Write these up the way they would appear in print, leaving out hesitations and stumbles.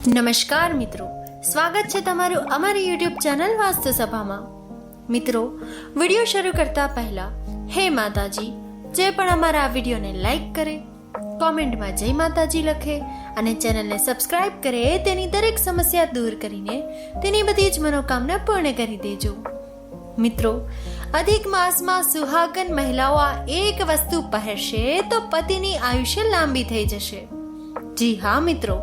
નમસ્કાર મિત્રો, સ્વાગત છે તમારું અમારી યુટ્યુબ ચેનલ વાસ્તુ સભામાં. મિત્રો, વિડીયો શરૂ કરતા પહેલા હે માતાજી, જે પણ અમારા આ વિડીયોને લાઈક કરે, કોમેન્ટમાં જય માતાજી લખે અને ચેનલને સબસ્ક્રાઇબ કરે, તેની દરેક સમસ્યા દૂર કરીને તેની બધી જ મનોકામના પૂર્ણ કરી દેજો. મિત્રો, અધિક માસમાં સુહાગન મહિલાઓ આ એક વસ્તુ પહેરશે તો પતિની આયુષ્ય લાંબી થઈ જશે. જી હા મિત્રો,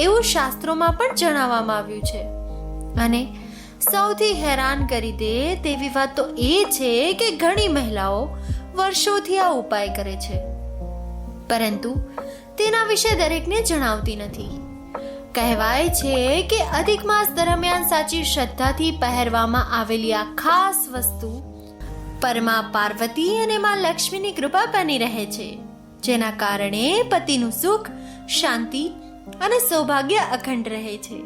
એવું શાસ્ત્રોમાં પણ જણાવવામાં આવ્યું છે. અને સૌથી હેરાન કરી દે તેવી વાત તો એ છે કે ઘણી મહિલાઓ વર્ષોથી આ ઉપાય કરે છે, પરંતુ તેના વિશે દરેકને જણાવતી નથી. કહેવાય છે કે અધિક માસ દરમિયાન સાચી શ્રદ્ધાથી પહેરવામાં આવેલી આ ખાસ વસ્તુ પરમા પાર્વતી અને માં લક્ષ્મીની કૃપા બની રહે છે, જેના કારણે પતિનું સુખ, શાંતિ અને સૌભાગ્ય અખંડ રહે છે.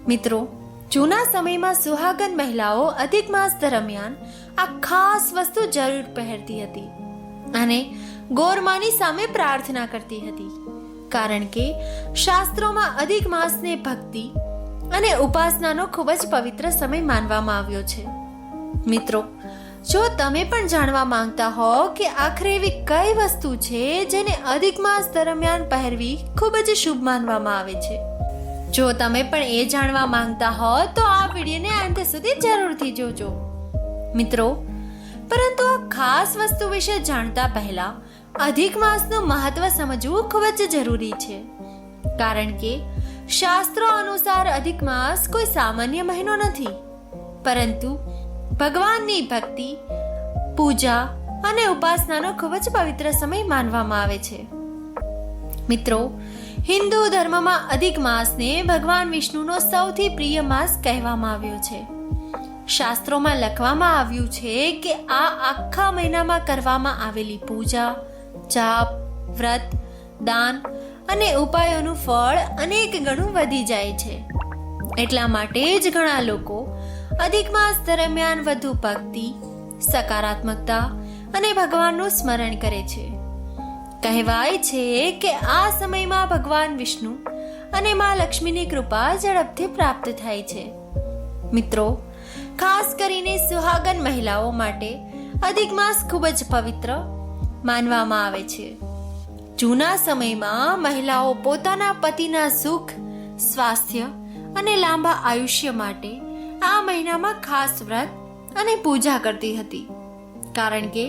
મિત્રો, જૂના સમયમાં સુહાગન મહિલાઓ અધિક માસ દરમિયાન આ ખાસ વસ્તુ જરૂર પહેરતી હતી અને ગોરમાની સામે પ્રાર્થના કરતી હતી, કારણ કે શાસ્ત્રોમાં અધિક માસને ભક્તિ અને ઉપાસનાનો ખૂબ જ પવિત્ર સમય માનવામાં આવ્યો છે. મિત્રો, જો તમે પણ જાણવા માંગતા હો કે આખરે એવી કઈ વસ્તુ છે જેને અધિક માસ દરમિયાન પહેરવી ખૂબ જ શુભ માનવામાં આવે છે, જો તમે પણ એ જાણવા માંગતા હો તો આ વિડીયોને અંત સુધી જરૂરથી જોજો. મિત્રો, પરંતુ આ ખાસ વસ્તુ વિશે જાણતા પહેલા અધિક માસનું મહત્વ સમજવું ખૂબ જ જરૂરી છે, કારણ કે શાસ્ત્રો અનુસાર અધિક માસ કોઈ સામાન્ય મહિનો નથી, પરંતુ ભગવાનની ભક્તિ, પૂજા અને ઉપાસનાનો ખૂબ જ પવિત્ર સમય માનવામાં આવે છે. મિત્રો, હિન્દુ ધર્મમાં અધિક માસને ભગવાન વિષ્ણુનો સૌથી પ્રિય માસ કહેવામાં આવ્યો છે. શાસ્ત્રોમાં લખવામાં આવ્યું છે કે આ આખા મહિનામાં કરવામાં આવેલી પૂજા, જાપ, વ્રત, દાન અને ઉપાયોનું ફળ અનેક ગણું વધી જાય છે. એટલા માટે જ ઘણા લોકો અધિક માસ દરમિયાન વધુ ભક્તિ, સકારાત્મકતા અને ભગવાનનું સ્મરણ કરે છે. કહેવાય છે કે આ સમયમાં ભગવાન વિષ્ણુ અને માં લક્ષ્મીની કૃપા ઝડપથી પ્રાપ્ત થાય છે. મિત્રો, ખાસ કરીને સુહાગન મહિલાઓ માટે અધિક માસ ખૂબ જ પવિત્ર માનવામાં આવે છે. જૂના સમયમાં મહિલાઓ પોતાના પતિના સુખ, સ્વાસ્થ્ય અને લાંબા આયુષ્ય માટે આ મહિનામાં ખાસ વ્રત અને પૂજા કરતી હતી, કારણ કે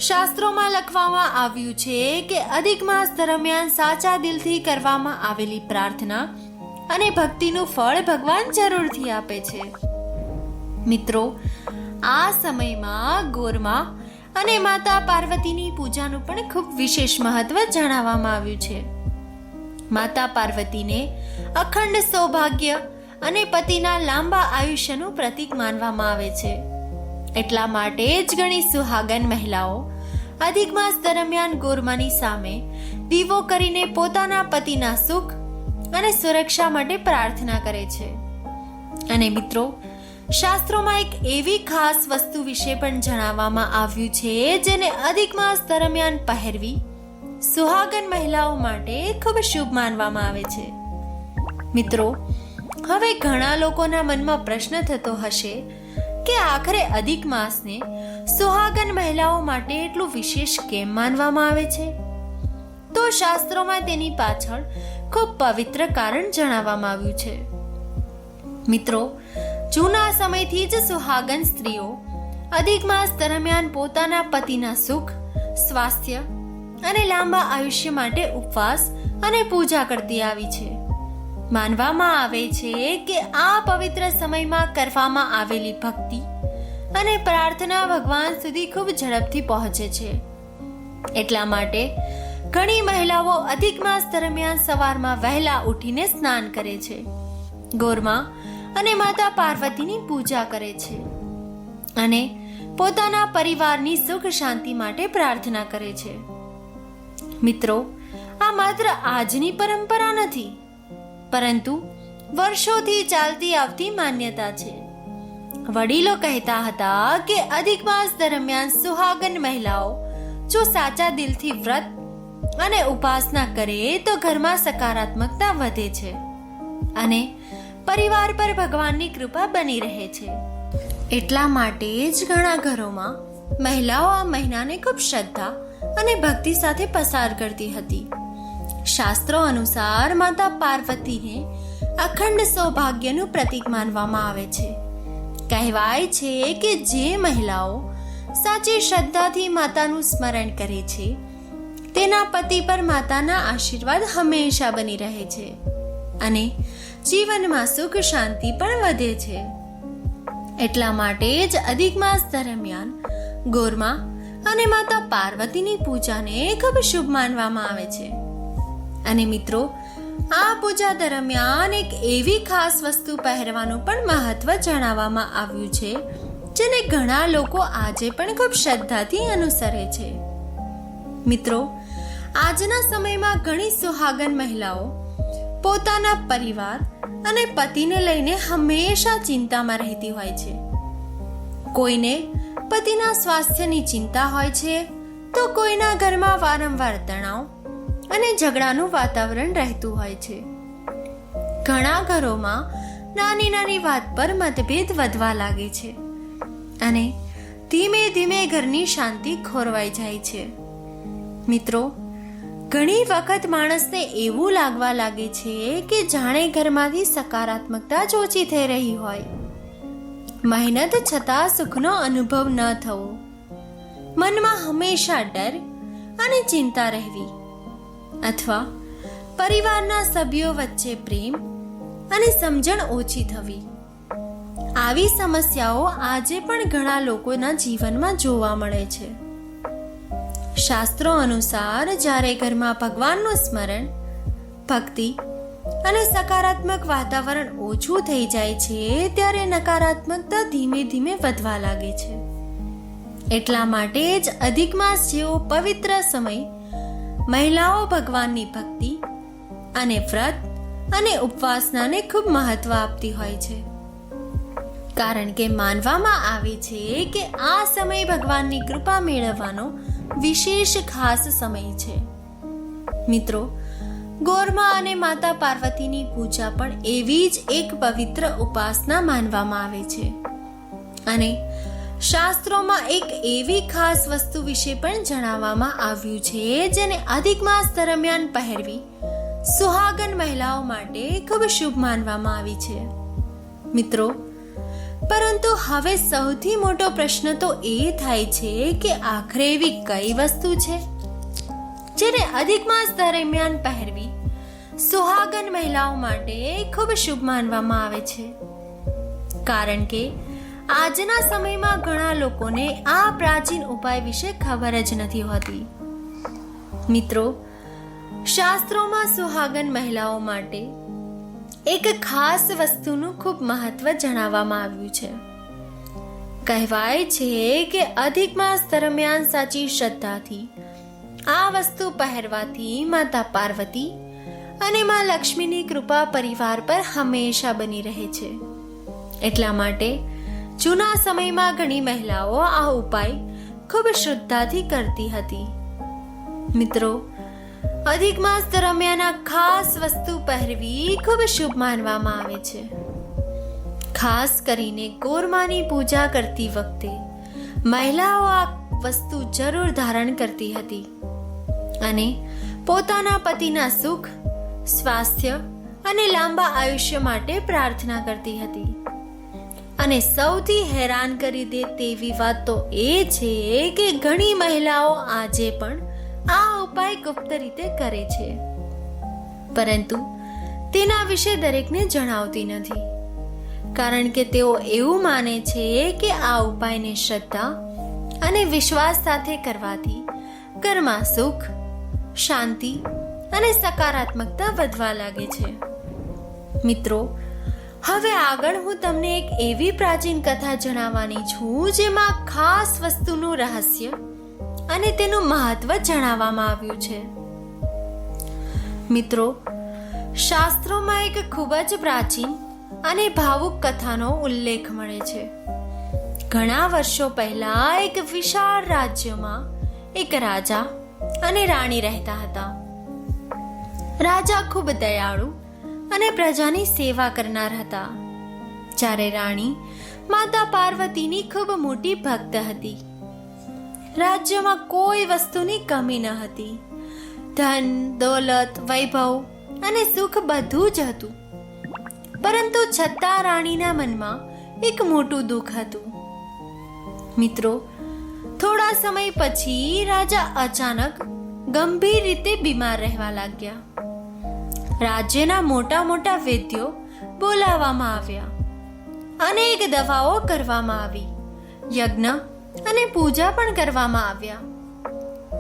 શાસ્ત્રોમાં લખવામાં આવ્યું છે કે અધિક માસ દરમિયાન સાચા દિલથી કરવામાં આવેલી પ્રાર્થના અને ભક્તિનું ફળ ભગવાન જરૂરથી આપે છે. મિત્રો, આ સમયમાં ગોરમા અને માતા પાર્વતીની પૂજાનું પણ ખૂબ વિશેષ મહત્વ જણાવવામાં આવ્યું છે. માતા પાર્વતીને અખંડ સૌભાગ્ય અને પતિના લાંબા આયુષ્યનું પ્રતીક માનવામાં આવે છે. એટલા માટે જ ઘણી સુહાગન મહિલાઓ અધિક માસ દરમિયાન ગોરમાની સામે દીવો કરીને પોતાના પતિના સુખ અને સુરક્ષા માટે પ્રાર્થના કરે છે. અને મિત્રો, શાસ્ત્રોમાં એક એવી ખાસ વસ્તુ વિશે પણ જણાવવામાં આવ્યું છે જેને અધિક માસ દરમિયાન પહેરવી સુહાગન મહિલાઓ માટે ખૂબ શુભ માનવામાં આવે છે. મિત્રો, હવે ઘણા લોકોના મનમાં પ્રશ્ન થતો હશે કે આખરે અધિક માસને સુહાગન મહિલાઓ માટે એટલું વિશેષ કેમ માનવામાં આવે છે? તો શાસ્ત્રોમાં તેની પાછળ ખૂબ પવિત્ર કારણ જણાવવામાં આવ્યું છે. મિત્રો, જૂના સમયથી જ સુહાગન સ્ત્રીઓ અધિક માસ દરમિયાન પોતાના પતિના સુખ, સ્વાસ્થ્ય અને લાંબા આયુષ્ય માટે ઉપવાસ અને પૂજા કરતી આવી છે. માનવામાં આવે છે કે આ પવિત્ર સમયમાં કરવામાં આવેલી ભક્તિ અને પ્રાર્થના ભગવાન સુધી ખૂબ ઝડપથી પહોંચે છે. એટલા માટે ઘણી મહિલાઓ અધિક માસ દરમિયાન સવારમાં વહેલા ઉઠીને સ્નાન કરે છે, ગોરમા અને માતા પાર્વતીની પૂજા કરે છે અને પોતાના પરિવારની સુખ શાંતિ માટે પ્રાર્થના કરે છે. મિત્રો, આ માત્ર આજની પરંપરા નથી, પરંતુ વર્ષોથી ચાલતી આવતી માન્યતા છે. વડીલો કહેતા હતા કે અધિક માસ દરમિયાન સુહાગન મહિલાઓ જો સાચા દિલથી વ્રત અને ઉપાસના કરે તો ઘરમાં સકારાત્મકતા વધે છે અને પરિવાર પર ભગવાનની કૃપા બની રહે છે. એટલા માટે જ ઘણા ઘરોમાં મહિલાઓ આ મહિનાને ખૂબ શ્રદ્ધા અને ભક્તિ સાથે પસાર કરતી હતી. શાસ્ત્રો અનુસાર માતા પાર્વતીને અખંડ સૌભાગ્યનું પ્રતીક માનવામાં આવે છે. કહેવાય છે કે જે મહિલાઓ સાચી શ્રદ્ધાથી માતાનું સ્મરણ કરે છે તેના પતિ પર માતાના આશીર્વાદ હંમેશા બની રહે છે અને જીવનમાં સુખ શાંતિ પણ વધે છે. એટલા માટે જ અધિક માસ દરમિયાન ગોરમા અને માતા પાર્વતીની પૂજાને ખૂબ શુભ માનવામાં આવે છે. અને મિત્રો, આ પૂજા દરમિયાન એક એવી ખાસ વસ્તુ પહેરવાનું પણ મહત્વ જણાવવામાં આવ્યું છે જેને ઘણા લોકો આજે પણ ખૂબ શ્રદ્ધાથી અનુસરે છે. મિત્રો, આજના સમયમાં ઘણી સુહાગન મહિલાઓ પોતાના પરિવાર અને પતિને લઈને હંમેશા ચિંતામાં રહેતી હોય છે. કોઈને પતિના સ્વાસ્થ્યની ચિંતા હોય છે તો કોઈના ઘરમાં વારંવાર તણાવ અને ઝઘડાનું વાતાવરણ રહેતું હોય છે. ઘણા ઘરોમાં નાની નાની વાત પર મતભેદ વધવા લાગે છે અને ધીમે ધીમે ઘરની શાંતિ ખોરવાઈ જાય છે. મિત્રો, ઘણી વખત માણસને એવું લાગવા લાગે છે કે જાણે ઘરમાંથી સકારાત્મકતા જ ઓછી થઈ રહી હોય. મહેનત છતાં સુખનો અનુભવ ન થવો, મનમાં હંમેશા ડર અને ચિંતા રહેવી, અથવા પરિવારના સભ્યો વચ્ચે પ્રેમ અને સમજણ ઓછી થવી. આવી સમસ્યાઓ આજે પણ ઘણા લોકોના જીવનમાં જોવા મળે છે. શાસ્ત્રો અનુસાર જ્યારે ઘરમાં ભગવાનનું સ્મરણ, ભક્તિ અને સકારાત્મક વાતાવરણ ઓછું થઈ જાય છે ત્યારે નકારાત્મકતા ધીમે ધીમે વધવા લાગે છે. એટલા માટે જ અધિક માસ જેવો પવિત્ર સમય મહિલાઓ ભગવાનની ભક્તિ અને વ્રત અને ઉપવાસનાને ખૂબ મહત્વ આપતી હોય છે. કારણ કે માનવામાં આવે છે કે આ સમય ભગવાનની કૃપા મેળવવાનો વિશેષ ખાસ સમય છે. મિત્રો, ગોરમા અને માતા પાર્વતીની પૂજા પણ એવી જ એક પવિત્ર ઉપાસના માનવામાં આવે છે. અને શાસ્ત્રોમાં એક એવી ખાસ વસ્તુ વિશે પણ જણાવવામાં આવ્યું છે જેને અધિક માસ દરમિયાન પહેરવી સુહાગન મહિલાઓ માટે ખૂબ શુભ માનવામાં આવી છે. મિત્રો, પરંતુ હવે સૌથી મોટો પ્રશ્ન તો એ થાય છે કે આખરે એવી કઈ વસ્તુ છે જેને અધિક માસ દરમિયાન પહેરવી સુહાગન મહિલાઓ માટે ખૂબ શુભ માનવામાં આવે છે. કારણ કે આજના સમયમાં ઘણા લોકોને આ પ્રાચીન ઉપાય વિશે ખબર જ નથી હોતી. મિત્રો, શાસ્ત્રોમાં સુહાગન મહિલાઓ માટે એક ખાસ વસ્તુનું ખૂબ મહત્વ જણાવવામાં આવ્યું છે. કહેવાય છે કે અધિક માસ દરમિયાન સાચી શ્રદ્ધાથી આ વસ્તુ પહેરવાથી માતા પાર્વતી અને માં લક્ષ્મીની કૃપા પરિવાર પર હંમેશા બની રહે છે. એટલા માટે જૂના સમયમાં ઘણી મહિલાઓ આ ઉપાય ખૂબ શ્રદ્ધાથી કરતી હતી. મિત્રો, અધિક માસ દરમિયાન આ ખાસ વસ્તુ પહેરવી ખૂબ શુભ માનવામાં આવે છે. ખાસ કરીને ગોરમાની પૂજા કરતી વખતે મહિલાઓ આ વસ્તુ જરૂર ધારણ કરતી હતી અને પોતાના પતિના સુખ, સ્વાસ્થ્ય અને લાંબા આયુષ્ય માટે પ્રાર્થના કરતી હતી. અને સૌથી હેરાન કરી દે તેવી વાત તો એ છે કે ઘણી મહિલાઓ આજે પણ આ ઉપાય ગુપ્ત રીતે કરે છે, પરંતુ તેના વિશે દરેકને જણાવતી નથી. કારણ કે તેઓ એવું માને છે કે આ ઉપાયને શ્રદ્ધા અને વિશ્વાસ સાથે કરવાથી ઘરમાં સુખ, શાંતિ અને સકારાત્મકતા વધવા લાગે છે. મિત્રો, હવે આગળ હું તમને એક એવી પ્રાચીન કથા જણાવવાની છું જેમાં ખાસ વસ્તુનું રહસ્ય અને તેનું મહત્વ જણાવવામાં આવ્યું છે. મિત્રો, શાસ્ત્રોમાં એક ખૂબ જ પ્રાચીન અને ભાવુક કથાનો ઉલ્લેખ મળે છે. ઘણા વર્ષો પહેલા એક વિશાળ રાજ્યમાં એક રાજા અને રાણી રહેતા હતા. રાજા ખૂબ દયાળુ અને પ્રજાની સેવા કરનાર હતા. જ્યારે રાણી માતા પાર્વતીની ખૂબ મોટી ભક્ત હતી. રાજ્યમાં કોઈ વસ્તુની કમી ન હતી. ધન, દોલત, વૈભવ અને સુખ બધું જ હતું. પરંતુ છતાં રાણીના મનમાં એક મોટું દુઃખ હતું. મિત્રો, થોડા સમય પછી રાજા અચાનક ગંભીર રીતે બીમાર રહેવા લાગ્યા. રાજ્યના મોટા મોટા વૈદ્યો બોલાવવામાં આવ્યા. અનેક દવાઓ કરવામાં આવી. યજ્ઞ અને પૂજા પણ કરવામાં આવ્યા.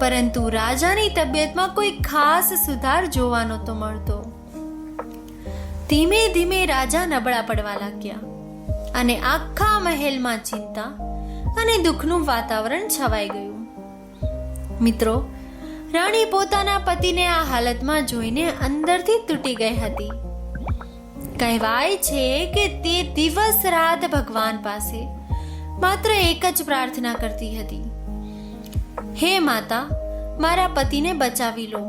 પરંતુ રાજાની તબિયતમાં કોઈ ખાસ સુધાર જોવા નહોતો મળતો. ધીમે ધીમે રાજા નબળા પડવા લાગ્યા અને આખા મહેલમાં ચિંતા અને દુઃખનું વાતાવરણ છવાઈ ગયું. મિત્રો, રાણી પોતાના પતિને આ હાલતમાં જોઈને અંદરથી તૂટી ગઈ હતી. કહેવાય છે કે તે દિવસ રાત ભગવાન પાસે માત્ર એક જ પ્રાર્થના કરતી હતી, હે માતા, મારા પતિને બચાવી લો.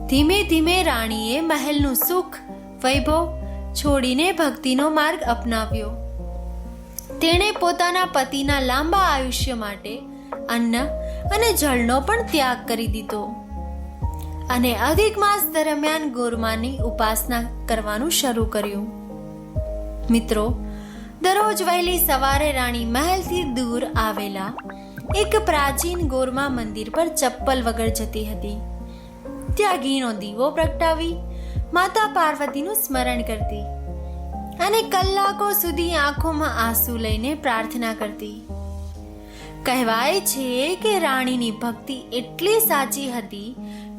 ધીમે ધીમે રાણીએ મહેલનું સુખ, વૈભવ છોડીને ભક્તિનો માર્ગ અપનાવ્યો. તેણે પોતાના પતિના લાંબા આયુષ્ય માટે અન્ન અને જળનો પણ ત્યાગ કરી દીધો અને અધિક માસ દરમિયાન ગોરમાની ઉપાસના કરવાનું શરૂ કર્યું. મિત્રો, દરરોજ વહેલી સવારે રાણી મહેલથી દૂર આવેલા એક પ્રાચીન ગોરમા મંદિર પર ચપ્પલ વગર જતી હતી. ત્યાં ઘીનો દીવો પ્રગટાવી માતા પાર્વતીનું સ્મરણ કરતી અને કલાકો સુધી આંખોમાં આંસુ લઈને પ્રાર્થના કરતી. કહેવાય છે કે રાણીની ભક્તિ એટલી સાચી હતી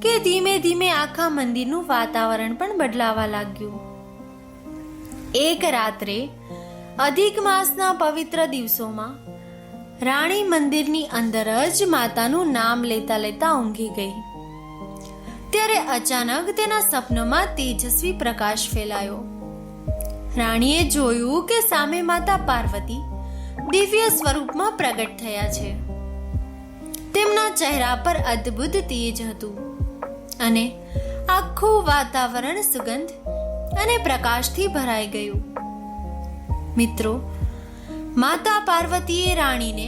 કે ધીમે ધીમે આખા મંદિરનું વાતાવરણ પણ બદલાવા લાગ્યું. એક રાત્રે અધિક માસના પવિત્ર દિવસોમાં રાણી મંદિરની અંદર જ માતાનું નામ લેતા લેતા ઊંઘી ગઈ. ત્યારે અચાનક તેના સપનામાં તેજસ્વી પ્રકાશ ફેલાયો. રાણીએ જોયું કે સામે માતા પાર્વતી દિવ્ય સ્વરૂપમાં પ્રગટ થયા છે. તેમના ચહેરા પર અદ્ભુત તેજ હતું અને આખું વાતાવરણ સુગંધ અને પ્રકાશથી ભરાઈ ગયું. મિત્રો, માતા પાર્વતીએ રાણીને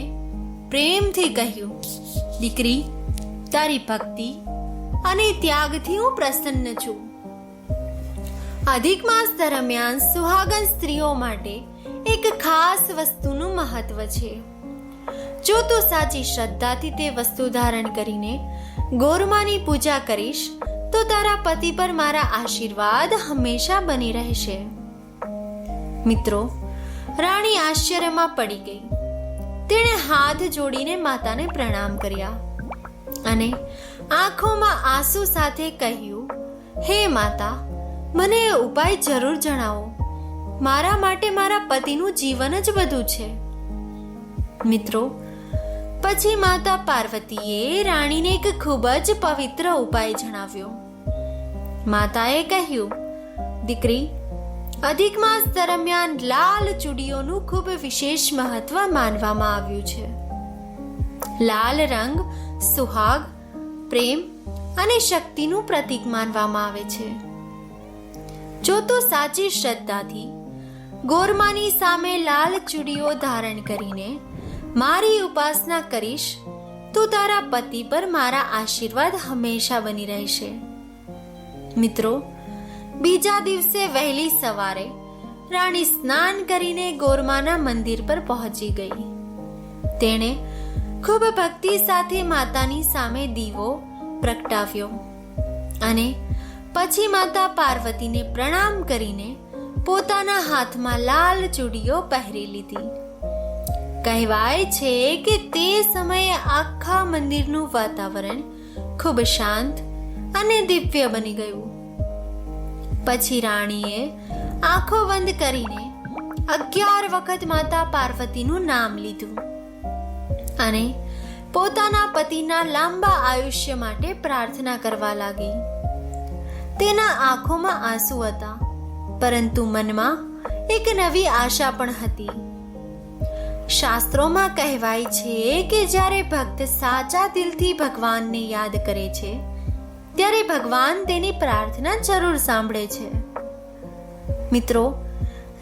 પ્રેમથી કહ્યું, દીકરી, તારી ભક્તિ અને ત્યાગથી હું પ્રસન્ન છું. અધિક માસ દરમિયાન સુહાગન સ્ત્રીઓ માટે એક ખાસ વસ્તુનું મહત્વ છે. જો તું સાચી શ્રદ્ધાથી તે વસ્તુ ધારણ કરીને ગોરમાની પૂજા કરીશ તો તારા પતિ પર મારા આશીર્વાદ હંમેશા બની રહેશે. મિત્રો, રાણી આશ્ચર્યમાં પડી ગઈ. તેણે હાથ જોડીને માતાને પ્રણામ કર્યા અને આંખોમાં આંસુ સાથે કહ્યું, હે માતા, મને એ ઉપાય જરૂર જણાવો. મારા માટે મારા પતિનું જીવન જ બધું છે. મિત્રો, પછી માતા પાર્વતીએ રાણીને એક ખૂબ જ પવિત્ર ઉપાય જણાવ્યો. માતાએ કહ્યું, દીકરી, અધિક માસ દરમિયાન લાલ ચૂડીઓનું ખૂબ વિશેષ મહત્વ માનવામાં આવ્યું છે. લાલ રંગ સુહાગ, પ્રેમ અને શક્તિનું પ્રતીક માનવામાં આવે છે. જો તું સાચી શ્રદ્ધાથી ગોરમાની સામે લાલ ચૂડીઓ ધારણ કરીને મારી ઉપાસના કરીશ તો તારા પતિ પર મારા આશીર્વાદ હંમેશા બની રહેશે. મિત્રો, બીજા દિવસે વહેલી સવારે રાણી સ્નાન કરીને ગોરમાના મંદિર પર પહોંચી ગઈ. તેણે ખૂબ ભક્તિ સાથે માતાની સામે દીવો પ્રગટાવ્યો અને પછી માતા પાર્વતીને પ્રણામ કરીને પોતાના હાથમાં લાલ ચૂડીઓ પહેરી લીધી. કહેવાય છે કે તે સમયે આખા મંદિરનું વાતાવરણ ખૂબ શાંત અને દિવ્ય બની ગયું. પછી રાણીએ આંખો બંધ કરીને 11 વખત માતા પાર્વતીનું નામ લીધું અને પોતાના પતિના લાંબા આયુષ્ય માટે પ્રાર્થના કરવા લાગી. તેના આંખોમાં આંસુ હતા, પરંતુ મનમાં એક નવી આશા પણ હતી. શાસ્ત્રોમાં કહેવાય છે કે જ્યારે ભક્ત સાચા દિલથી ભગવાનને યાદ કરે છે ત્યારે ભગવાન તેની પ્રાર્થના જરૂર સાંભળે છે. મિત્રો,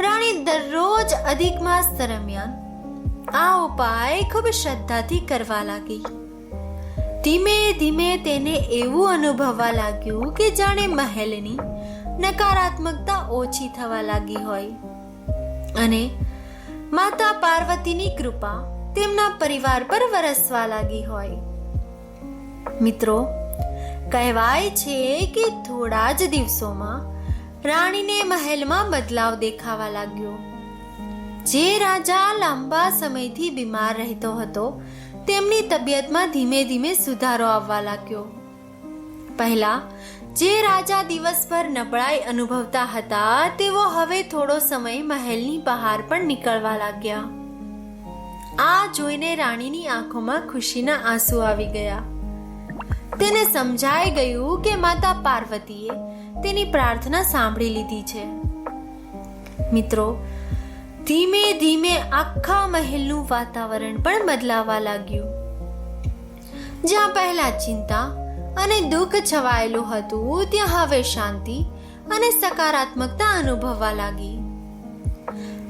રાણી દરરોજ અધિક માસ દરમિયાન આ ઉપાય ખૂબ શ્રદ્ધાથી કરવા લાગી. ધીમે ધીમે તેને એવું અનુભવવા લાગ્યું કે જાણે મહેલની નકારાત્મકતા ઓછી થવા લાગી હોય અને માતા પાર્વતીની કૃપા તેમના પરિવાર પર વરસવા લાગી હોય. મિત્રો, કહેવાય છે કે થોડા જ દિવસોમાં રાણીને મહેલમાં બદલાવ દેખાવા લાગ્યો. જે રાજા લાંબા સમયથી બીમાર રહેતો હતો તેમની તબિયતમાં ધીમે ધીમે સુધારો આવવા લાગ્યો. પહેલા જે રાજા દિવસભર નબળાઈ અનુભવતા હતા તેઓ હવે થોડો સમય મહેલની બહાર પણ નીકળવા લાગ્યા. આ જોઈને રાણીની આંખોમાં ખુશીના આંસુ આવી ગયા. તેને સમજાઈ ગયું કે માતા પાર્વતીએ તેની પ્રાર્થના સાંભળી લીધી છે. મિત્રો, ધીમે ધીમે આખા મહેલનું વાતાવરણ પણ બદલાવા લાગ્યું. જ્યાં પહેલા ચિંતા અને દુઃખ છવાયેલું હતું ત્યાં હવે શાંતિ અને સકારાત્મકતા અનુભવવા લાગી.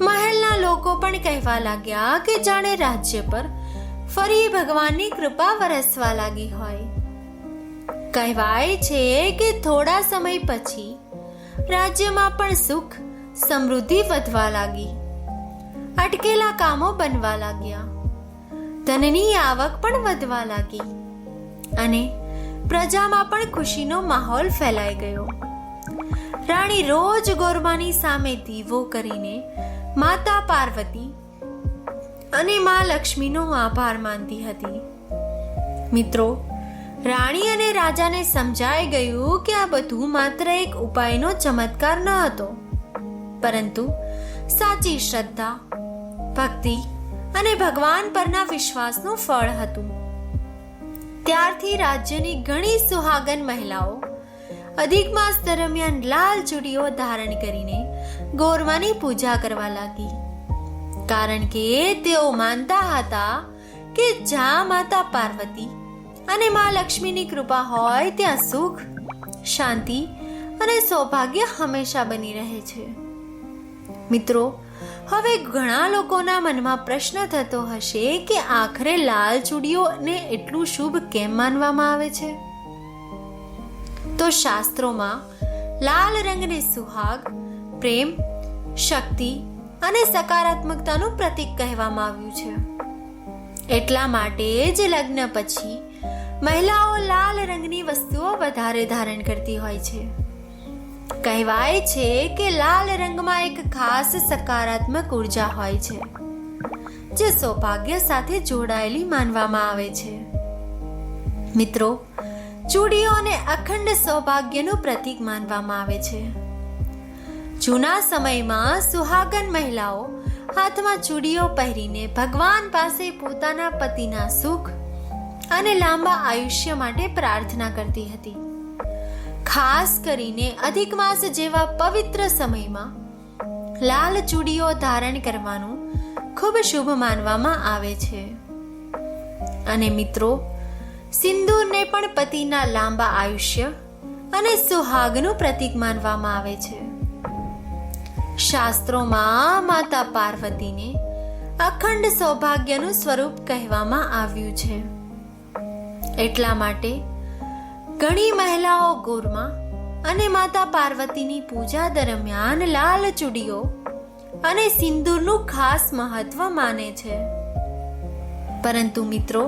મહેલના લોકો પણ કહેવા લાગ્યા કે જાણે રાજ્ય પર ફરી ભગવાનની કૃપા વરસવા લાગી હોય. કહેવાય છે કે થોડા સમય પછી રાજ્યમાં પણ સુખ સમૃદ્ધિ વધવા લાગી. અટકેલા કામો બનવા લાગ્યા. ધનની આવક પણ વધવા લાગી અને પ્રજામાં પણ ખુશીનો માહોલ ફેલાઈ ગયો. રાણી રોજ ગોરમાની સામે દીવો કરીને માતા પાર્વતી અને મા લક્ષ્મીનો આભાર માનતી હતી. મિત્રો, રાણી અને રાજાને સમજાઈ ગયું કે આ બધું માત્ર એક ઉપાયનો ચમત્કાર ન હતો, પરંતુ સાચી શ્રદ્ધા, ભક્તિ અને ભગવાન પરના વિશ્વાસનું ફળ હતું. ત્યારથી રાજ્યની ઘણી સુહાગન મહિલાઓ અધિક માસ દરમિયાન લાલ ચૂડીઓ ધારણ કરીને ગોરમાની પૂજા કરવા લાગી, કારણ કે તેઓ માનતા હતા કે જ્યાં માતા પાર્વતી અને મા લક્ષ્મીની કૃપા હોય ત્યાં સુખ, શાંતિ અને સૌભાગ્ય હંમેશા બની રહે છે. મિત્રો, હવે ઘણા લોકોના મનમાં પ્રશ્ન થતો હશે કે આખરે લાલ ચૂડીઓને એટલું શુભ કેમ માનવામાં આવે છે? તો શાસ્ત્રોમાં લાલ રંગને સુહાગ, પ્રેમ, શક્તિ અને સકારાત્મકતાનું પ્રતીક કહેવામાં આવ્યું છે. એટલા માટે જ લગ્ન પછી મહિલાઓ લાલ રંગની વસ્તુઓ વધારે ધારણ કરતી હોય છે. કહેવાય છે કે લાલ રંગમાં એક ખાસ સકારાત્મક ઉર્જા હોય છે જે સૌભાગ્ય સાથે જોડાયેલી માનવામાં આવે છે. મિત્રો, ચૂડીઓને અખંડ સૌભાગ્યનું પ્રતીક માનવામાં આવે છે. જૂના સમયમાં સુહાગન મહિલાઓ હાથમાં ચૂડીઓ પહેરીને ભગવાન પાસે પોતાના પતિના સુખ અને લાંબા આયુષ્ય માટે પ્રાર્થના કરતી હતી. ખાસ કરીને અધિક માસ જેવા પવિત્ર સમયમાં લાલ ચૂડીઓ ધારણ કરવાનું ખૂબ શુભ માનવામાં આવે છે. અને મિત્રો, સિંદૂરને પણ પતિના લાંબા આયુષ્ય અને સુહાગનું પ્રતીક માનવામાં આવે છે. શાસ્ત્રોમાં માતા પાર્વતીને અખંડ સૌભાગ્યનું સ્વરૂપ કહેવામાં આવ્યું છે. એટલા માટે ઘણી મહિલાઓ ગોરમા અને માતા પાર્વતીની પૂજા દરમિયાન લાલ ચૂડીઓ અને સિંદૂરનું ખાસ મહત્વ માને છે. પરંતુ મિત્રો,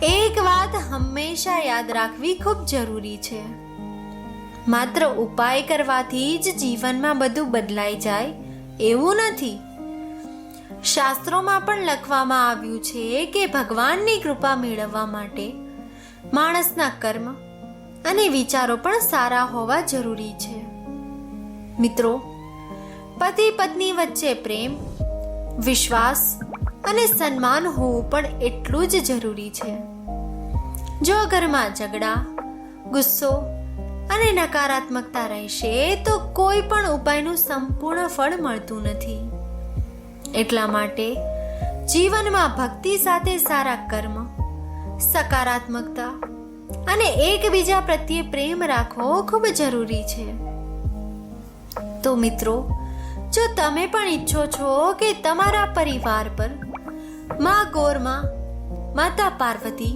એક વાત હંમેશા યાદ રાખવી ખૂબ જરૂરી છે. માત્ર ઉપાય કરવાથી જ જીવનમાં બધું બદલાઈ જાય એવું નથી. શાસ્ત્રોમાં પણ લખવામાં આવ્યું છે કે ભગવાનની કૃપા મેળવવા માટે માણસના કર્મ અને વિચારો પણ સારા હોવા જરૂરી છે. મિત્રો, પતિ પત્ની વચ્ચે પ્રેમ, વિશ્વાસ અને સન્માન હોવું પણ એટલું જ જરૂરી છે. જો ઘરમાં ઝઘડા, ગુસ્સો અને નકારાત્મકતા રહેશે તો કોઈ પણ ઉપાયનું સંપૂર્ણ ફળ મળતું નથી. એટલા માટે જીવનમાં ભક્તિ સાથે સારા કર્મ, સકારાત્મકતા અને એકબીજા પ્રત્યે પ્રેમ રાખવો ખૂબ જરૂરી છે. તો મિત્રો, જો તમે પણ ઈચ્છો છો કે તમારા પરિવાર પર માં ગોરમાં, માતા પાર્વતી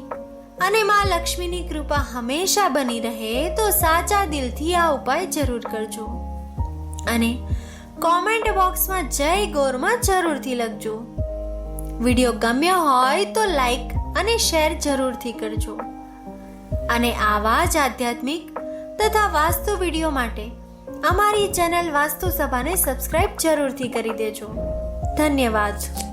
અને માં લક્ષ્મીની કૃપા હંમેશા બની રહે તો સાચા દિલથી આ ઉપાય જરૂર કરજો અને કોમેન્ટ બોક્સમાં જય ગોરમાં જરૂરથી લખજો. વિડીયો ગમ્યો હોય તો લાઈક અને શેર જરૂરથી કરજો અને આવા જ આધ્યાત્મિક તથા વાસ્તુ વિડીયો માટે અમારી ચેનલ વાસ્તુ સભાને સબસ્ક્રાઇબ જરૂરથી કરી દેજો. ધન્યવાદ.